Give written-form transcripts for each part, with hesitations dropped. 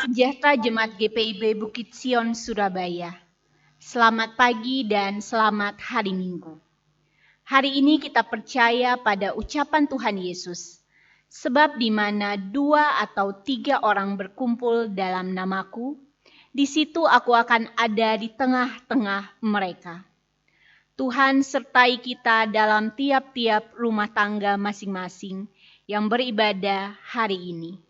Sejahtera Jemaat GPIB Bukit Sion, Surabaya. Selamat pagi dan selamat hari Minggu. Hari ini kita percaya pada ucapan Tuhan Yesus. Sebab di mana 2 atau 3 orang berkumpul dalam namaku, di situ aku akan ada di tengah-tengah mereka. Tuhan sertai kita dalam tiap-tiap rumah tangga masing-masing yang beribadah hari ini.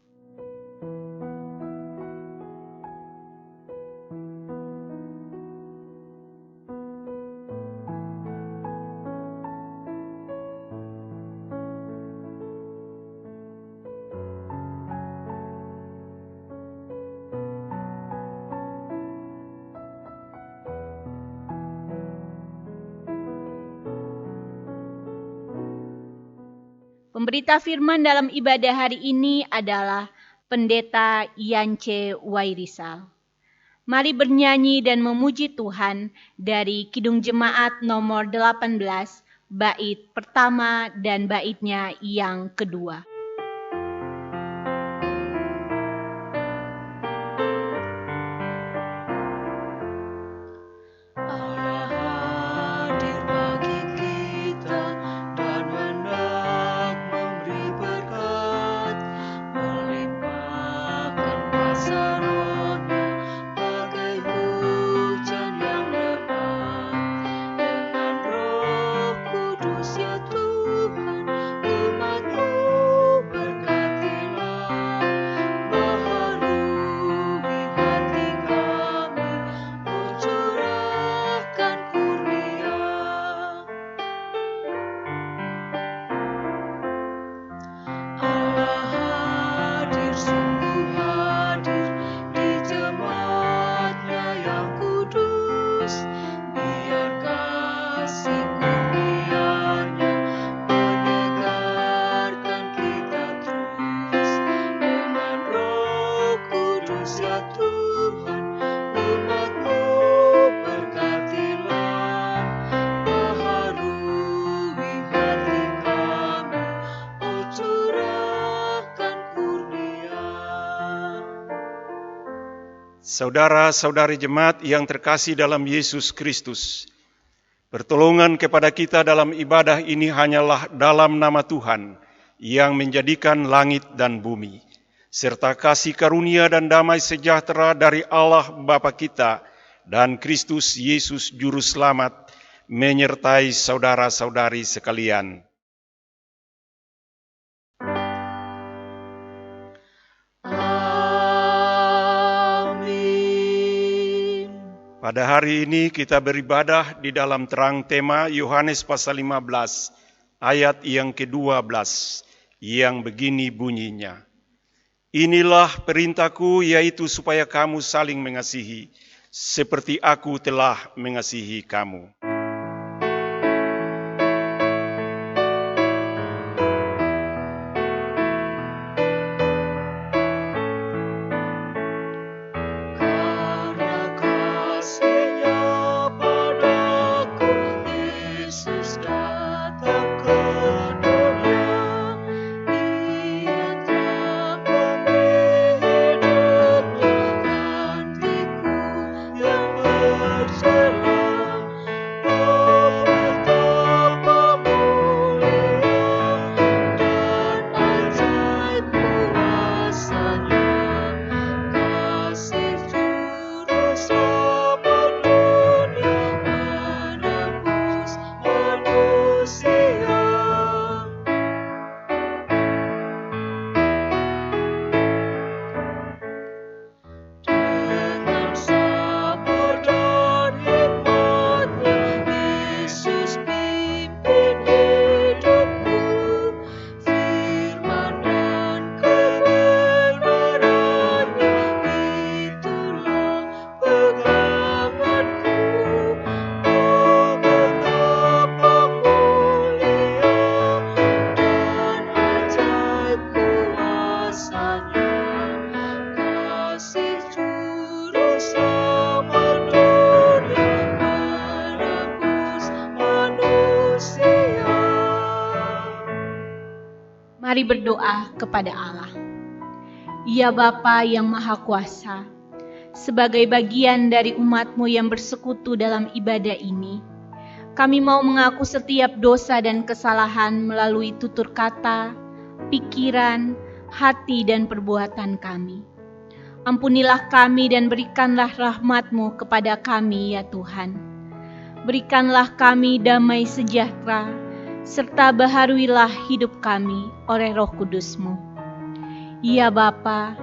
Pemberita firman dalam ibadah hari ini adalah Pendeta Yance Wairisal. Mari bernyanyi dan memuji Tuhan dari Kidung Jemaat nomor 18, bait pertama dan baitnya yang kedua. Saudara-saudari jemaat yang terkasih dalam Yesus Kristus, pertolongan kepada kita dalam ibadah ini hanyalah dalam nama Tuhan yang menjadikan langit dan bumi, serta kasih karunia dan damai sejahtera dari Allah Bapa kita dan Kristus Yesus Juru Selamat menyertai saudara-saudari sekalian. Pada hari ini kita beribadah di dalam terang tema Yohanes pasal 15 ayat yang ke-12 yang begini bunyinya. Inilah perintahku, yaitu supaya kamu saling mengasihi seperti aku telah mengasihi kamu. Mari berdoa kepada Allah. Ya Bapa yang Maha Kuasa, sebagai bagian dari umat-Mu yang bersekutu dalam ibadah ini, kami mau mengaku setiap dosa dan kesalahan melalui tutur kata, pikiran, hati, dan perbuatan kami. Ampunilah kami dan berikanlah rahmat-Mu kepada kami, ya Tuhan. Berikanlah kami damai sejahtera, serta baharuilah hidup kami oleh Roh Kudus-Mu. Ya Bapa,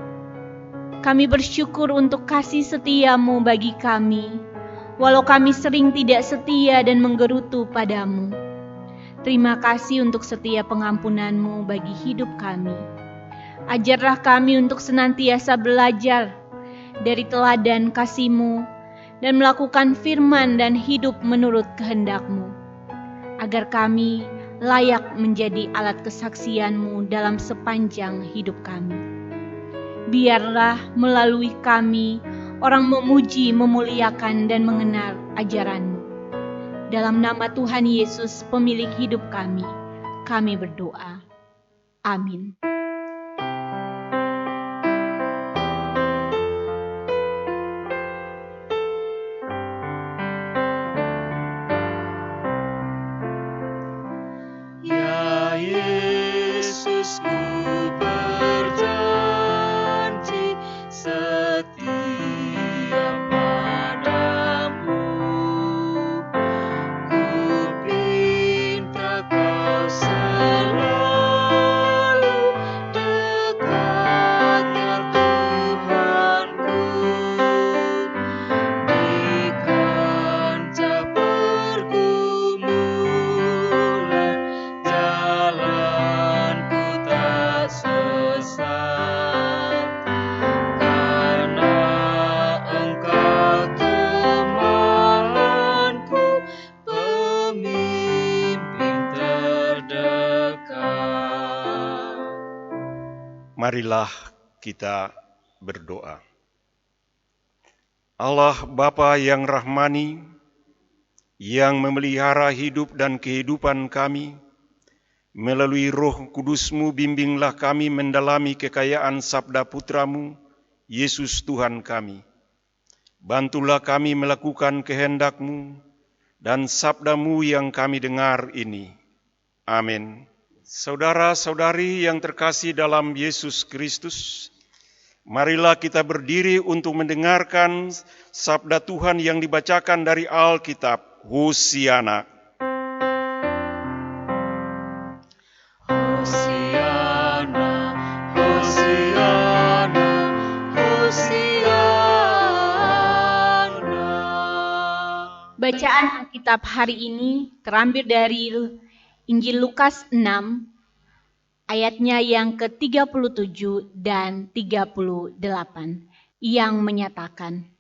kami bersyukur untuk kasih setia-Mu bagi kami, walau kami sering tidak setia dan menggerutu padamu. Terima kasih untuk setiap pengampunan-Mu bagi hidup kami. Ajarlah kami untuk senantiasa belajar dari teladan kasih-Mu dan melakukan firman dan hidup menurut kehendak-Mu, agar kami layak menjadi alat kesaksian-Mu dalam sepanjang hidup kami. Biarlah melalui kami orang memuji, memuliakan, dan mengenal ajaran-Mu. Dalam nama Tuhan Yesus, pemilik hidup kami berdoa. Amin. Ya Yesus, ku berjanji setia padamu. Ku minta kau selalu dekat, ya Tuhanku, di kancah pergumulan. Jalanku tak sesat, karena Engkau temanku, pemimpin terdekat. Marilah kita berdoa. Allah Bapa yang rahmani, yang memelihara hidup dan kehidupan kami, melalui Roh Kudus-Mu bimbinglah kami mendalami kekayaan sabda Putra-Mu, Yesus Tuhan kami. Bantulah kami melakukan kehendak-Mu dan sabda-Mu yang kami dengar ini. Amin. Saudara-saudari yang terkasih dalam Yesus Kristus, marilah kita berdiri untuk mendengarkan sabda Tuhan yang dibacakan dari Alkitab. Hosiana. Hosiana, Hosiana, Hosiana. Bacaan Alkitab hari ini terambil dari Injil Lukas 6, ayatnya yang ke-37 dan 38, yang menyatakan,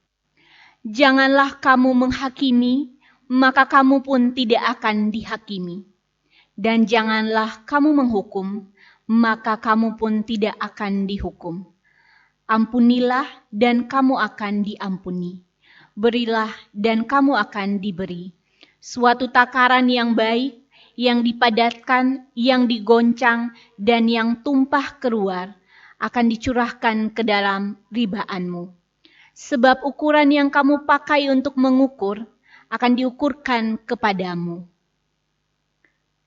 "Janganlah kamu menghakimi, maka kamu pun tidak akan dihakimi. Dan janganlah kamu menghukum, maka kamu pun tidak akan dihukum. Ampunilah dan kamu akan diampuni. Berilah dan kamu akan diberi. Suatu takaran yang baik, yang dipadatkan, yang digoncang, dan yang tumpah keluar, akan dicurahkan ke dalam ribaanmu. Sebab ukuran yang kamu pakai untuk mengukur, akan diukurkan kepadamu."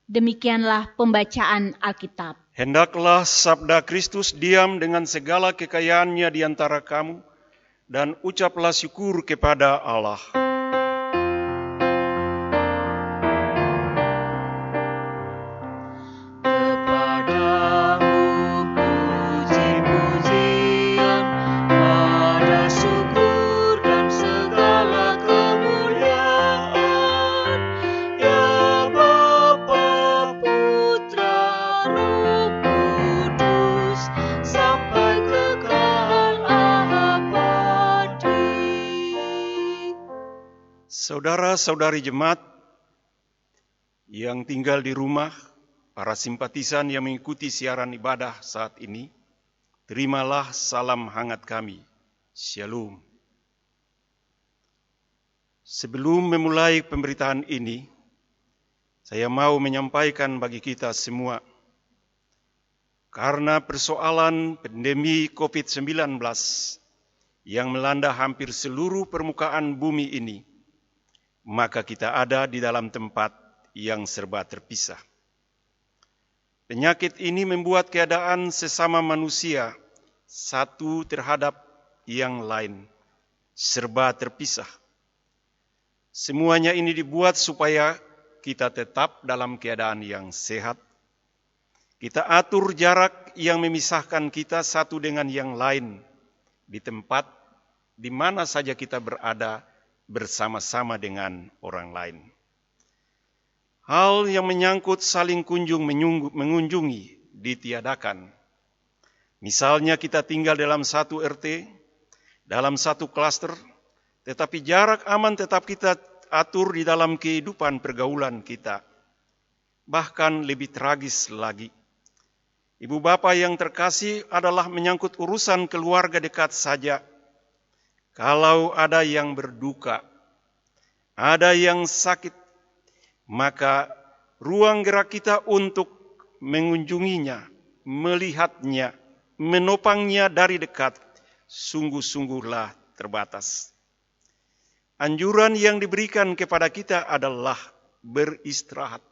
Demikianlah pembacaan Alkitab. Hendaklah sabda Kristus diam dengan segala kekayaannya di antara kamu, dan ucaplah syukur kepada Allah. Kepadamu puji-pujian, ada syukur dan segala kemuliaan, ya Bapa, Putra, Roh Kudus, sampai kekal abadi. Saudara-saudari jemaat yang tinggal di rumah, para simpatisan yang mengikuti siaran ibadah saat ini, terimalah salam hangat kami. Shalom. Sebelum memulai pemberitaan ini, saya mau menyampaikan bagi kita semua, karena persoalan pandemi COVID-19 yang melanda hampir seluruh permukaan bumi ini, maka kita ada di dalam tempat yang serba terpisah. Penyakit ini membuat keadaan sesama manusia satu terhadap yang lain serba terpisah. Semuanya ini dibuat supaya kita tetap dalam keadaan yang sehat. Kita atur jarak yang memisahkan kita satu dengan yang lain di tempat di mana saja kita berada bersama-sama dengan orang lain. Hal yang menyangkut saling mengunjungi ditiadakan. Misalnya kita tinggal dalam satu RT, dalam satu klaster, tetapi jarak aman tetap kita atur di dalam kehidupan pergaulan kita. Bahkan lebih tragis lagi, ibu bapa yang terkasih adalah menyangkut urusan keluarga dekat saja. Kalau ada yang berduka, ada yang sakit, maka ruang gerak kita untuk mengunjunginya, melihatnya, menopangnya dari dekat, sungguh-sungguhlah terbatas. Anjuran yang diberikan kepada kita adalah beristirahat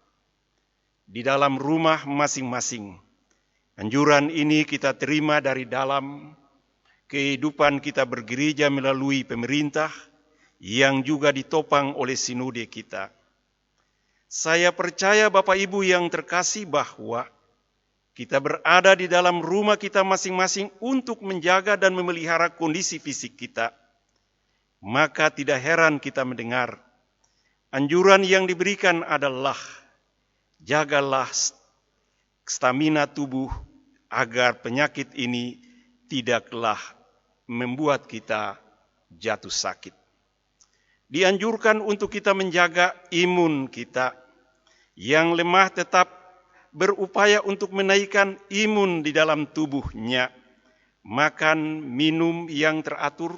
di dalam rumah masing-masing. Anjuran ini kita terima dari dalam kehidupan kita bergereja melalui pemerintah yang juga ditopang oleh sinode kita. Saya percaya Bapak Ibu yang terkasih bahwa kita berada di dalam rumah kita masing-masing untuk menjaga dan memelihara kondisi fisik kita. Maka tidak heran kita mendengar anjuran yang diberikan adalah jagalah stamina tubuh agar penyakit ini tidaklah membuat kita jatuh sakit. Dianjurkan untuk kita menjaga imun kita. Yang lemah tetap berupaya untuk menaikkan imun di dalam tubuhnya. Makan, minum yang teratur,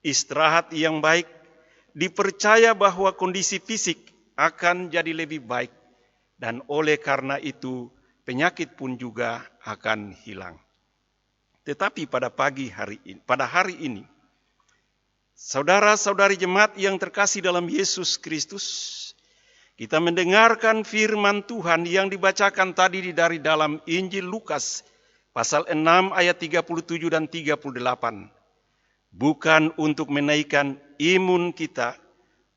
istirahat yang baik, dipercaya bahwa kondisi fisik akan jadi lebih baik. Dan oleh karena itu, penyakit pun juga akan hilang. Tetapi pada hari ini, saudara-saudari jemaat yang terkasih dalam Yesus Kristus, kita mendengarkan firman Tuhan yang dibacakan tadi dari dalam Injil Lukas pasal 6 ayat 37 dan 38. Bukan untuk menaikkan imun kita,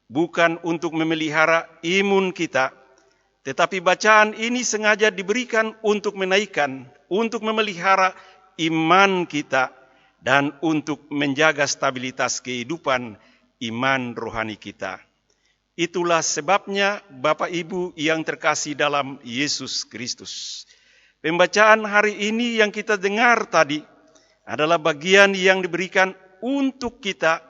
bukan untuk memelihara imun kita, tetapi bacaan ini sengaja diberikan untuk menaikkan, untuk memelihara iman kita, dan untuk menjaga stabilitas kehidupan iman rohani kita. Itulah sebabnya Bapak Ibu yang terkasih dalam Yesus Kristus. Pembacaan hari ini yang kita dengar tadi adalah bagian yang diberikan untuk kita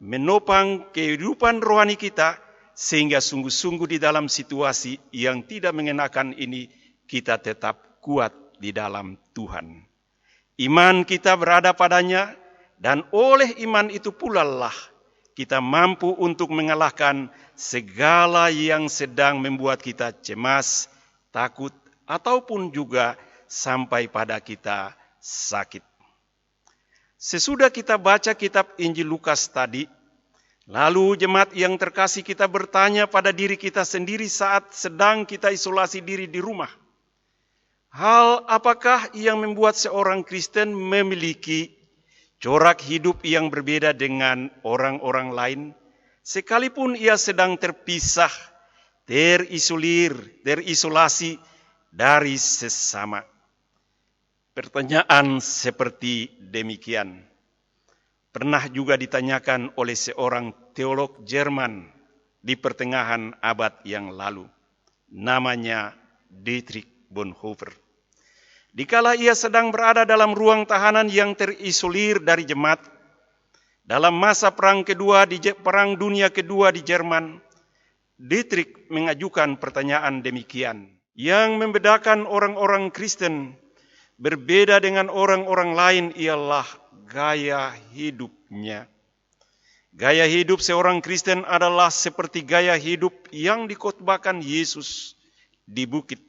menopang kehidupan rohani kita sehingga sungguh-sungguh di dalam situasi yang tidak mengenakan ini kita tetap kuat di dalam Tuhan. Iman kita berada padanya dan oleh iman itu pula lah kita mampu untuk mengalahkan segala yang sedang membuat kita cemas, takut, ataupun juga sampai pada kita sakit. Sesudah kita baca kitab Injil Lukas tadi, lalu jemaat yang terkasih kita bertanya pada diri kita sendiri saat sedang kita isolasi diri di rumah. Hal apakah yang membuat seorang Kristen memiliki corak hidup yang berbeda dengan orang-orang lain? Sekalipun ia sedang terpisah, terisolasi dari sesama. Pertanyaan seperti demikian pernah juga ditanyakan oleh seorang teolog Jerman di pertengahan abad yang lalu. Namanya Dietrich Bonhoeffer. Dikala ia sedang berada dalam ruang tahanan yang terisolir dari jemaat, dalam masa Perang Dunia Kedua di Jerman, Dietrich mengajukan pertanyaan demikian, yang membedakan orang-orang Kristen berbeda dengan orang-orang lain ialah gaya hidupnya. Gaya hidup seorang Kristen adalah seperti gaya hidup yang dikhotbahkan Yesus di bukit.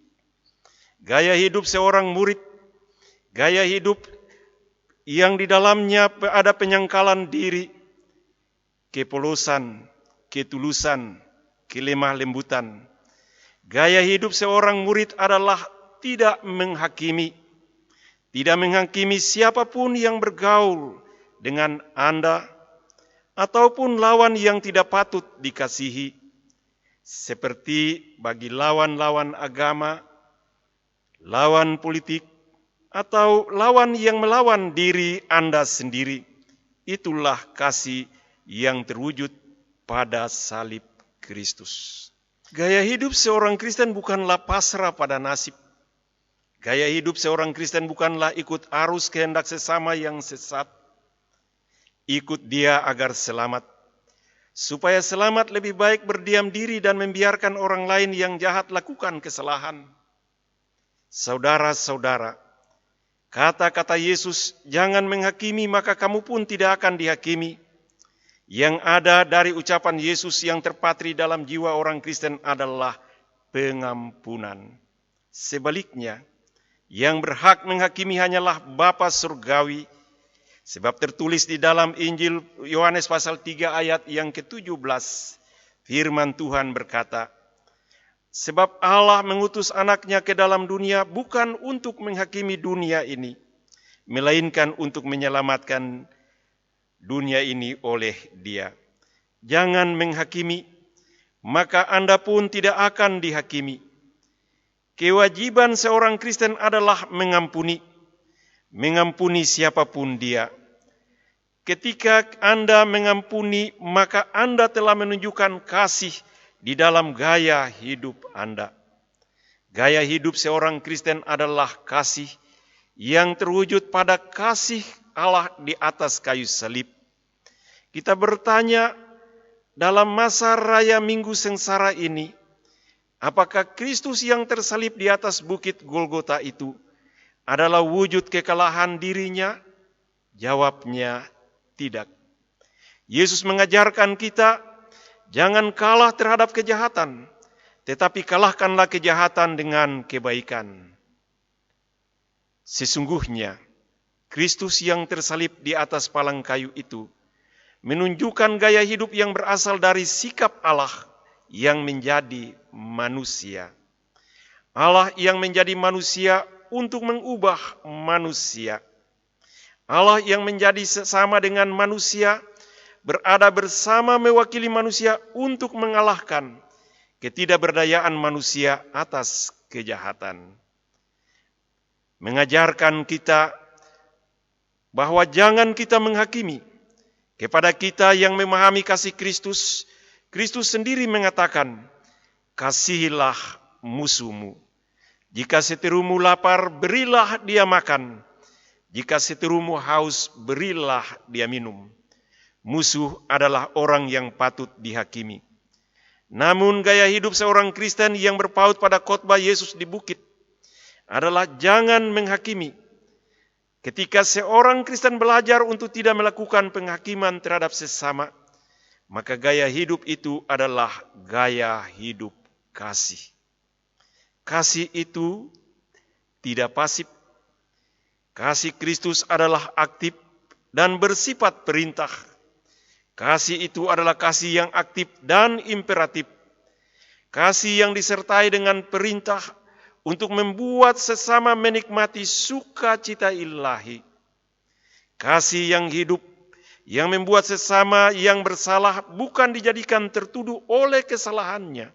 Gaya hidup seorang murid Gaya hidup yang di dalamnya ada penyangkalan diri, kepolosan, ketulusan, kelemah lembutan. Gaya hidup seorang murid adalah tidak menghakimi siapapun yang bergaul dengan Anda, ataupun lawan yang tidak patut dikasihi, seperti bagi lawan-lawan agama, lawan politik, atau lawan yang melawan diri Anda sendiri. Itulah kasih yang terwujud pada salib Kristus. Gaya hidup seorang Kristen bukanlah pasrah pada nasib. Gaya hidup seorang Kristen bukanlah ikut arus kehendak sesama yang sesat. Ikut dia agar selamat. Supaya selamat lebih baik berdiam diri dan membiarkan orang lain yang jahat lakukan kesalahan. Saudara-saudara, kata-kata Yesus, jangan menghakimi maka kamu pun tidak akan dihakimi. Yang ada dari ucapan Yesus yang terpatri dalam jiwa orang Kristen adalah pengampunan. Sebaliknya, yang berhak menghakimi hanyalah Bapa Surgawi. Sebab tertulis di dalam Injil Yohanes pasal 3 ayat yang ke-17, firman Tuhan berkata, sebab Allah mengutus anaknya ke dalam dunia bukan untuk menghakimi dunia ini, melainkan untuk menyelamatkan dunia ini oleh Dia. Jangan menghakimi, maka Anda pun tidak akan dihakimi. Kewajiban seorang Kristen adalah mengampuni siapapun dia. Ketika Anda mengampuni, maka Anda telah menunjukkan kasih di dalam gaya hidup Anda. Gaya hidup seorang Kristen adalah kasih yang terwujud pada kasih Allah di atas kayu salib. Kita bertanya, dalam masa raya Minggu Sengsara ini, apakah Kristus yang tersalib di atas bukit Golgota itu adalah wujud kekalahan dirinya? Jawabnya tidak. Yesus mengajarkan kita, jangan kalah terhadap kejahatan, tetapi kalahkanlah kejahatan dengan kebaikan. Sesungguhnya, Kristus yang tersalib di atas palang kayu itu menunjukkan gaya hidup yang berasal dari sikap Allah yang menjadi manusia. Allah yang menjadi manusia untuk mengubah manusia. Allah yang menjadi sesama dengan manusia, berada bersama mewakili manusia untuk mengalahkan ketidakberdayaan manusia atas kejahatan. Mengajarkan kita bahwa jangan kita menghakimi. Kepada kita yang memahami kasih Kristus, Kristus sendiri mengatakan, kasihilah musuhmu. Jika seterumu lapar, berilah dia makan. Jika seterumu haus, berilah dia minum. Musuh adalah orang yang patut dihakimi. Namun gaya hidup seorang Kristen yang berpaut pada khotbah Yesus di bukit adalah jangan menghakimi. Ketika seorang Kristen belajar untuk tidak melakukan penghakiman terhadap sesama, maka gaya hidup itu adalah gaya hidup kasih. Kasih itu tidak pasif. Kasih Kristus adalah aktif dan bersifat perintah. Kasih itu adalah kasih yang aktif dan imperatif. Kasih yang disertai dengan perintah untuk membuat sesama menikmati sukacita ilahi. Kasih yang hidup, yang membuat sesama yang bersalah bukan dijadikan tertuduh oleh kesalahannya,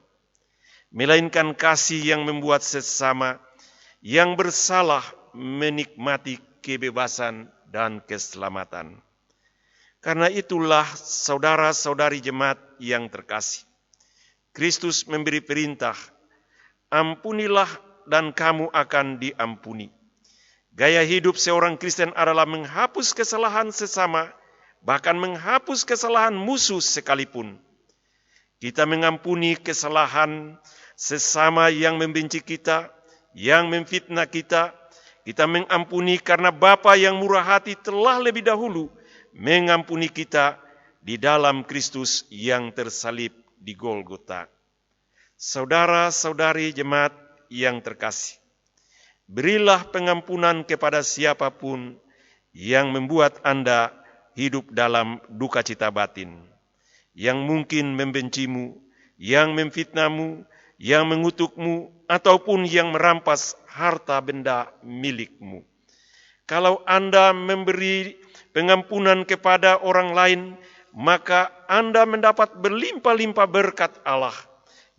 melainkan kasih yang membuat sesama yang bersalah menikmati kebebasan dan keselamatan. Karena itulah saudara-saudari jemaat yang terkasih, Kristus memberi perintah, ampunilah dan kamu akan diampuni. Gaya hidup seorang Kristen adalah menghapus kesalahan sesama, bahkan menghapus kesalahan musuh sekalipun. Kita mengampuni kesalahan sesama yang membenci kita, yang memfitnah kita. Kita mengampuni karena Bapa yang murah hati telah lebih dahulu mengampuni kita di dalam Kristus yang tersalib di Golgota. Saudara-saudari jemaat yang terkasih, berilah pengampunan kepada siapapun yang membuat Anda hidup dalam duka cita batin, yang mungkin membencimu, yang memfitnahmu, yang mengutukmu, ataupun yang merampas harta benda milikmu. Kalau Anda memberi pengampunan kepada orang lain, maka Anda mendapat berlimpah-limpah berkat Allah,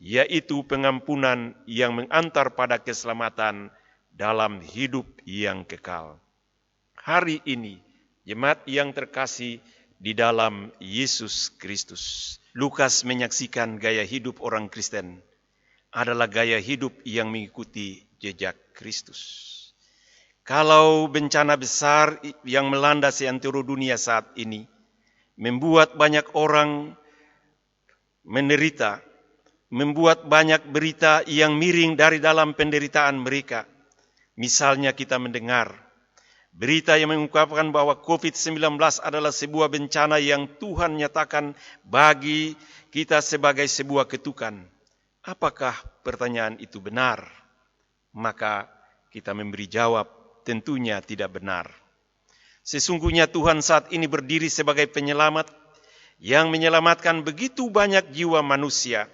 yaitu pengampunan yang mengantar pada keselamatan dalam hidup yang kekal. Hari ini, jemaat yang terkasih di dalam Yesus Kristus, Lukas menyaksikan gaya hidup orang Kristen adalah gaya hidup yang mengikuti jejak Kristus. Kalau bencana besar yang melanda seantero dunia saat ini membuat banyak orang menderita, membuat banyak berita yang miring dari dalam penderitaan mereka. Misalnya kita mendengar berita yang mengungkapkan bahwa COVID-19 adalah sebuah bencana yang Tuhan nyatakan bagi kita sebagai sebuah kutukan. Apakah pertanyaan itu benar? Maka kita memberi jawab, tentunya tidak benar. Sesungguhnya Tuhan saat ini berdiri sebagai penyelamat yang menyelamatkan begitu banyak jiwa manusia.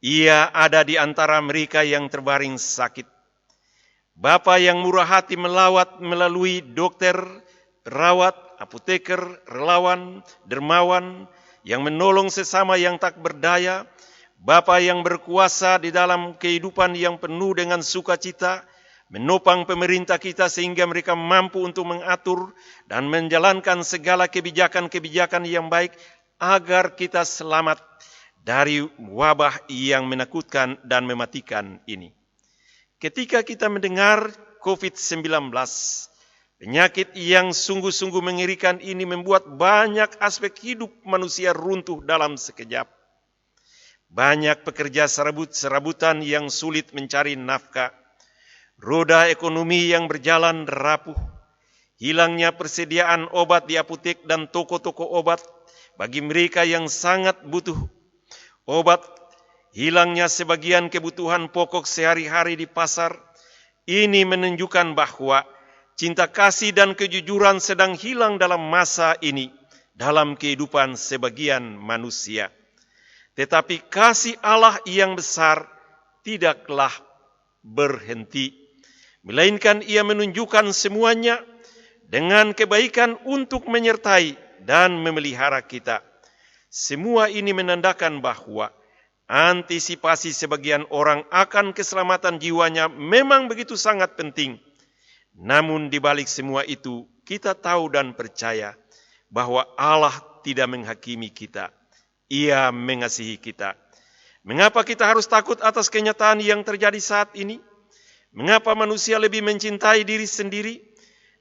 Ia ada di antara mereka yang terbaring sakit. Bapa yang murah hati melawat melalui dokter, perawat, apoteker, relawan, dermawan, yang menolong sesama yang tak berdaya. Bapa yang berkuasa di dalam kehidupan yang penuh dengan sukacita, menopang pemerintah kita sehingga mereka mampu untuk mengatur dan menjalankan segala kebijakan-kebijakan yang baik agar kita selamat dari wabah yang menakutkan dan mematikan ini. Ketika kita mendengar COVID-19, penyakit yang sungguh-sungguh mengerikan ini membuat banyak aspek hidup manusia runtuh dalam sekejap. Banyak pekerja serabutan yang sulit mencari nafkah. Roda ekonomi yang berjalan rapuh. Hilangnya persediaan obat di apotek dan toko-toko obat bagi mereka yang sangat butuh obat. Hilangnya sebagian kebutuhan pokok sehari-hari di pasar, ini menunjukkan bahwa cinta kasih dan kejujuran sedang hilang dalam masa ini, dalam kehidupan sebagian manusia. Tetapi kasih Allah yang besar tidaklah berhenti, melainkan Ia menunjukkan semuanya dengan kebaikan untuk menyertai dan memelihara kita. Semua ini menandakan bahwa antisipasi sebagian orang akan keselamatan jiwanya memang begitu sangat penting. Namun di balik semua itu, kita tahu dan percaya bahwa Allah tidak menghakimi kita. Ia mengasihi kita. Mengapa kita harus takut atas kenyataan yang terjadi saat ini? Mengapa manusia lebih mencintai diri sendiri?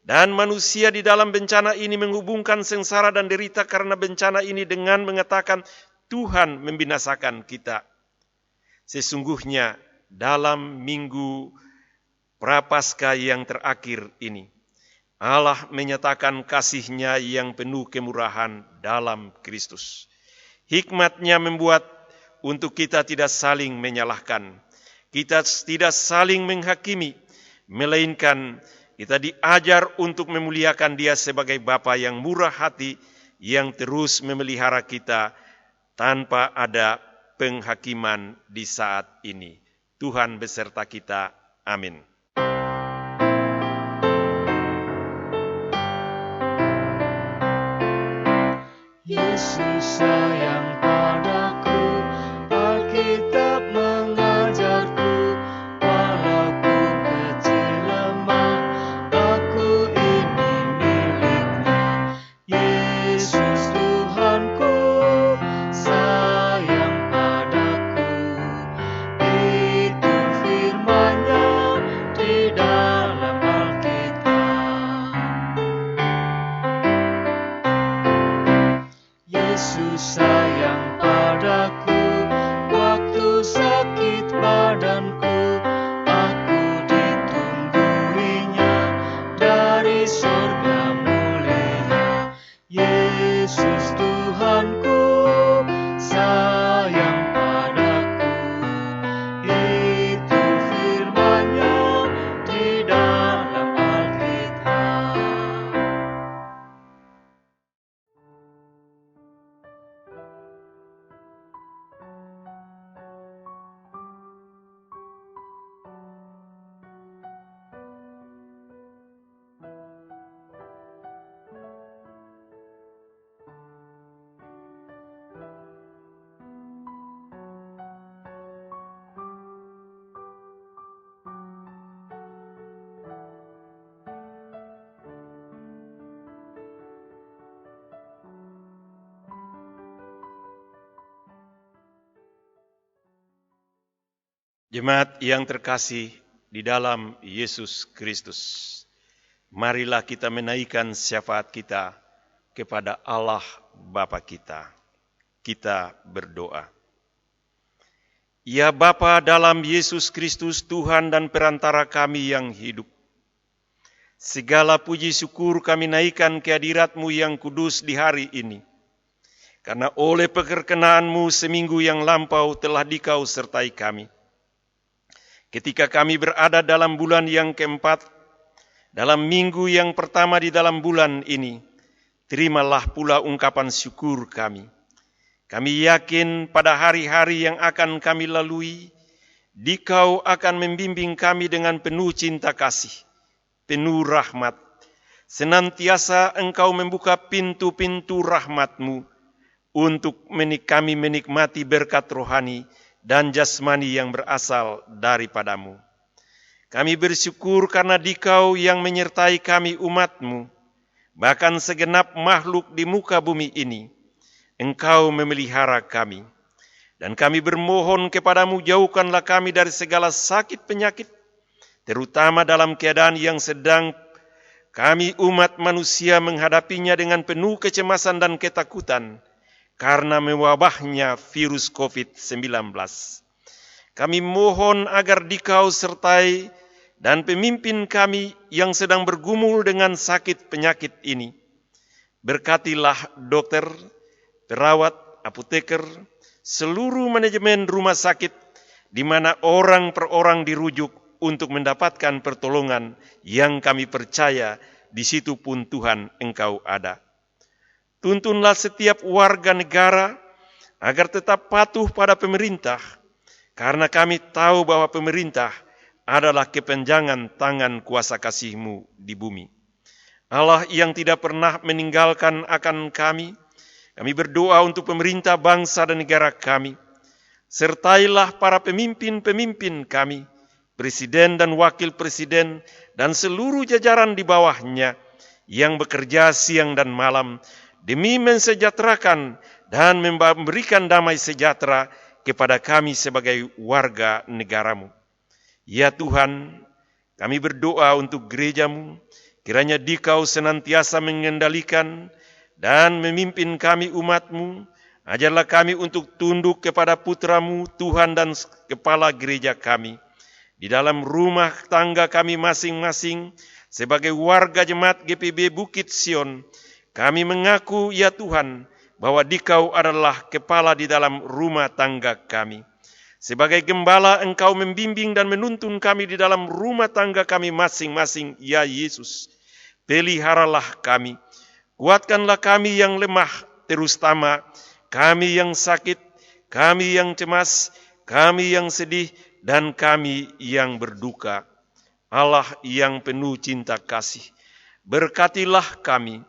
Dan manusia di dalam bencana ini menghubungkan sengsara dan derita karena bencana ini dengan mengatakan, Tuhan membinasakan kita. Sesungguhnya dalam minggu Prapaskah yang terakhir ini, Allah menyatakan kasih-Nya yang penuh kemurahan dalam Kristus. Hikmat-Nya membuat untuk kita tidak saling menyalahkan. Kita tidak saling menghakimi, melainkan kita diajar untuk memuliakan Dia sebagai Bapa yang murah hati, yang terus memelihara kita tanpa ada penghakiman di saat ini. Tuhan beserta kita. Amin. Yesus sayang padaku, Alkitab mengajarku, walaupun kecil lemah, aku ini miliknya. Yesus Tuhanku, sayang padaku, itu firman-Nya Jemaat yang terkasih di dalam Yesus Kristus, marilah kita menaikkan syafaat kita kepada Allah Bapa kita. Kita berdoa. Ya Bapa dalam Yesus Kristus, Tuhan dan perantara kami yang hidup, segala puji syukur kami naikkan kehadirat-Mu yang kudus di hari ini. Karena oleh perkenan-Mu seminggu yang lampau telah Dikau sertai kami. Ketika kami berada dalam bulan yang keempat, dalam minggu yang pertama di dalam bulan ini, terimalah pula ungkapan syukur kami. Kami yakin pada hari-hari yang akan kami lalui, Dikau akan membimbing kami dengan penuh cinta kasih, penuh rahmat. Senantiasa Engkau membuka pintu-pintu rahmat-Mu untuk kami menikmati berkat rohani dan jasmani yang berasal daripadamu. Kami bersyukur karena Dikau yang menyertai kami umat-Mu, bahkan segenap makhluk di muka bumi ini. Engkau memelihara kami, dan kami bermohon kepadamu, jauhkanlah kami dari segala sakit penyakit, terutama dalam keadaan yang sedang kami umat manusia menghadapinya dengan penuh kecemasan dan ketakutan, karena mewabahnya virus COVID-19. Kami mohon agar Dikau sertai dan pemimpin kami yang sedang bergumul dengan sakit penyakit ini. Berkatilah dokter, perawat, apoteker, seluruh manajemen rumah sakit di mana orang per orang dirujuk untuk mendapatkan pertolongan yang kami percaya di situ pun Tuhan Engkau ada. Tuntunlah setiap warga negara agar tetap patuh pada pemerintah, karena kami tahu bahwa pemerintah adalah kepanjangan tangan kuasa kasih-Mu di bumi. Allah yang tidak pernah meninggalkan akan kami berdoa untuk pemerintah bangsa dan negara kami. Sertailah para pemimpin-pemimpin kami, presiden dan wakil presiden, dan seluruh jajaran di bawahnya yang bekerja siang dan malam, demi mensejahterakan dan memberikan damai sejahtera kepada kami sebagai warga negara-Mu. Ya Tuhan, kami berdoa untuk gereja-Mu, kiranya Dikau senantiasa mengendalikan dan memimpin kami umat-Mu. Ajarlah kami untuk tunduk kepada putra-Mu, Tuhan dan kepala gereja kami. Di dalam rumah tangga kami masing-masing, sebagai warga jemaat GPB Bukit Sion, kami mengaku, ya Tuhan, bahwa Dikau adalah kepala di dalam rumah tangga kami. Sebagai gembala Engkau membimbing dan menuntun kami di dalam rumah tangga kami masing-masing, ya Yesus. Peliharalah kami, kuatkanlah kami yang lemah, terutama kami yang sakit, kami yang cemas, kami yang sedih, dan kami yang berduka. Allah yang penuh cinta kasih, berkatilah kami.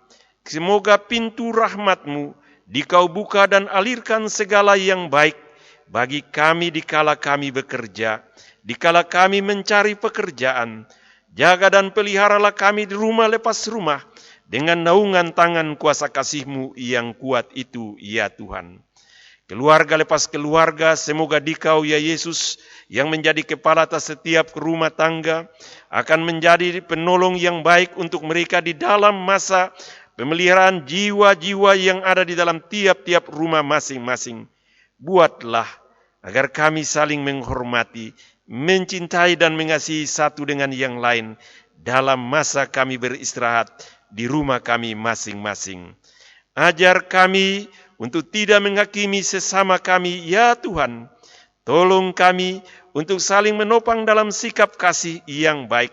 Semoga pintu rahmat-Mu Dikau buka dan alirkan segala yang baik bagi kami dikala kami bekerja, dikala kami mencari pekerjaan. Jaga dan peliharalah kami di rumah lepas rumah dengan naungan tangan kuasa kasih-Mu yang kuat itu, ya Tuhan. Keluarga lepas keluarga, semoga Dikau, ya Yesus, yang menjadi kepala atas setiap rumah tangga, akan menjadi penolong yang baik untuk mereka di dalam masa pemeliharaan jiwa-jiwa yang ada di dalam tiap-tiap rumah masing-masing. Buatlah agar kami saling menghormati, mencintai dan mengasihi satu dengan yang lain dalam masa kami beristirahat di rumah kami masing-masing. Ajar kami untuk tidak menghakimi sesama kami, ya Tuhan. Tolong kami untuk saling menopang dalam sikap kasih yang baik.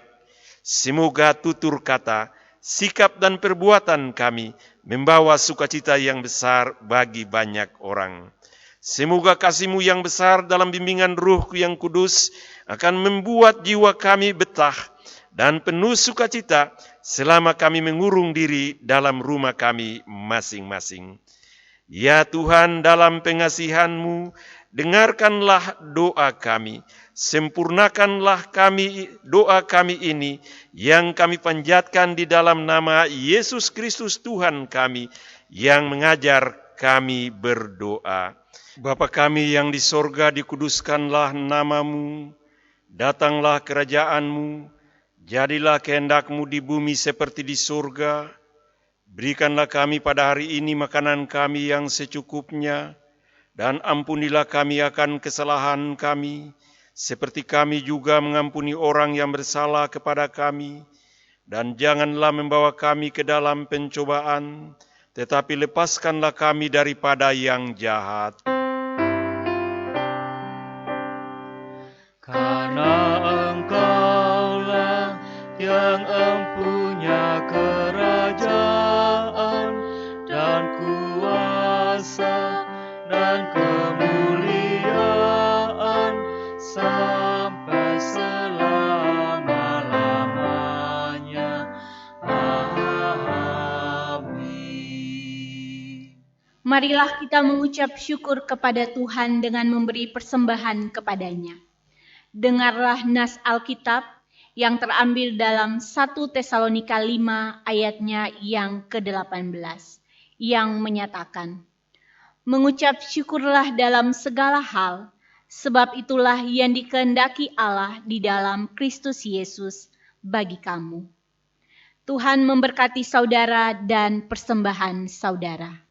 Semoga tutur kata, sikap dan perbuatan kami membawa sukacita yang besar bagi banyak orang. Semoga kasih-Mu yang besar dalam bimbingan Roh yang Kudus akan membuat jiwa kami betah dan penuh sukacita selama kami mengurung diri dalam rumah kami masing-masing. Ya Tuhan, dalam pengasihan-Mu, dengarkanlah doa kami. Sempurnakanlah doa kami ini yang kami panjatkan di dalam nama Yesus Kristus Tuhan kami yang mengajar kami berdoa. Bapa kami yang di sorga, dikuduskanlah nama-Mu, Datanglah kerajaan-Mu, jadilah kehendak-Mu di bumi seperti di surga. Berikanlah kami pada hari ini makanan kami yang secukupnya, dan ampunilah kami akan kesalahan kami, seperti kami juga mengampuni orang yang bersalah kepada kami. Dan janganlah membawa kami ke dalam pencobaan, tetapi lepaskanlah kami daripada yang jahat. Karena Engkaulah yang empunya kerajaan dan kuasa dan kemuliaan sampai selama-lamanya. Amin. Marilah kita mengucap syukur kepada Tuhan dengan memberi persembahan kepadanya. Dengarlah nas Alkitab yang terambil dalam 1 Tesalonika 5 ayatnya yang ke-18 yang menyatakan, mengucap syukurlah dalam segala hal, sebab itulah yang dikehendaki Allah di dalam Kristus Yesus bagi kamu. Tuhan memberkati saudara dan persembahan saudara.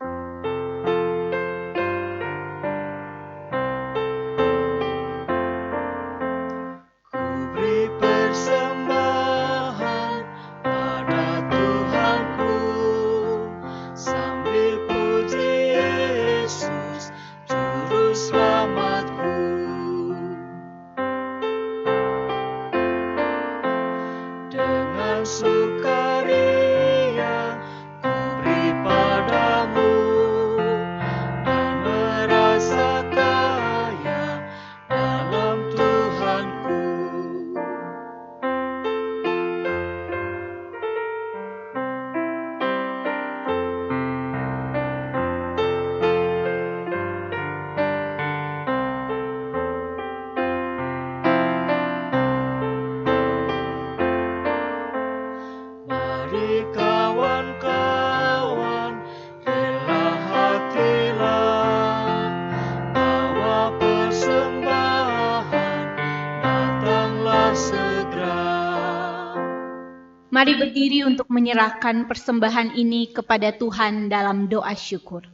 Mari berdiri untuk menyerahkan persembahan ini kepada Tuhan dalam doa syukur.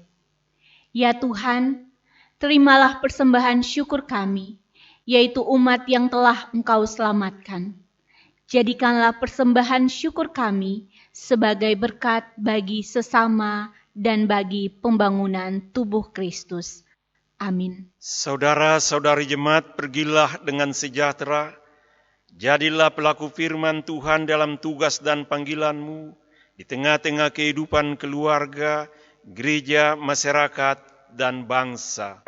Ya Tuhan, terimalah persembahan syukur kami, yaitu umat yang telah Engkau selamatkan. Jadikanlah persembahan syukur kami sebagai berkat bagi sesama dan bagi pembangunan tubuh Kristus. Amin. Saudara-saudari jemaat, pergilah dengan sejahtera. Jadilah pelaku firman Tuhan dalam tugas dan panggilan-Mu di tengah-tengah kehidupan keluarga, gereja, masyarakat, dan bangsa.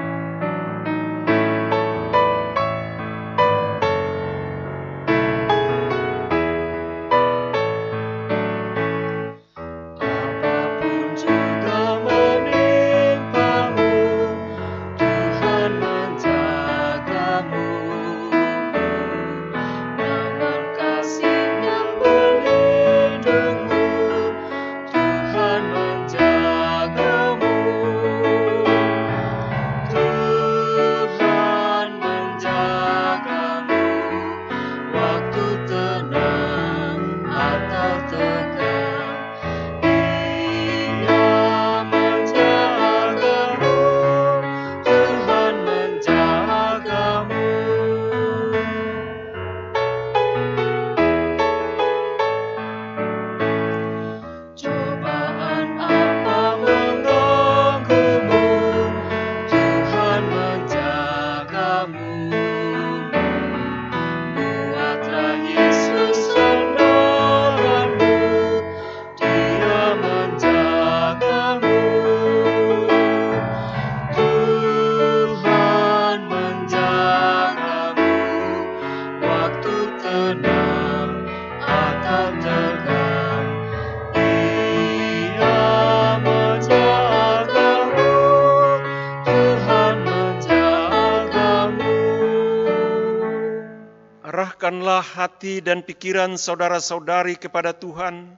Arahkanlah hati dan pikiran saudara-saudari kepada Tuhan,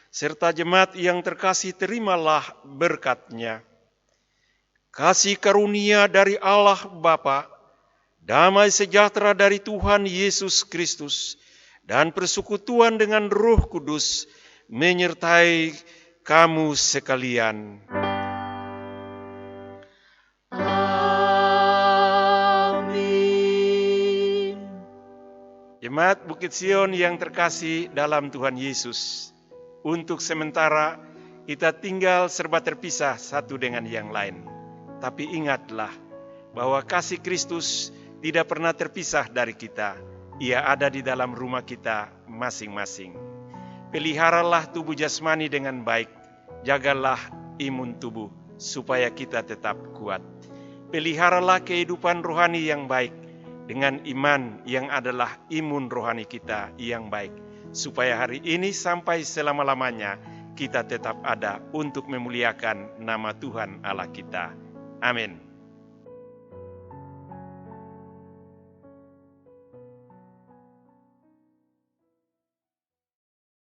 serta jemaat yang terkasih terimalah berkat-Nya. Kasih karunia dari Allah Bapa Damai sejahtera dari Tuhan Yesus Kristus dan persekutuan dengan Roh Kudus menyertai kamu sekalian. Amin. Jemaat Bukit Sion yang terkasih dalam Tuhan Yesus, untuk sementara kita tinggal serba terpisah satu dengan yang lain. Tapi ingatlah bahwa kasih Kristus tidak pernah terpisah dari kita. Ia ada di dalam rumah kita masing-masing. Peliharalah tubuh jasmani dengan baik. Jagalah imun tubuh supaya kita tetap kuat. Peliharalah kehidupan rohani yang baik dengan iman yang adalah imun rohani kita yang baik. Supaya hari ini sampai selama-lamanya kita tetap ada untuk memuliakan nama Tuhan Allah kita. Amin.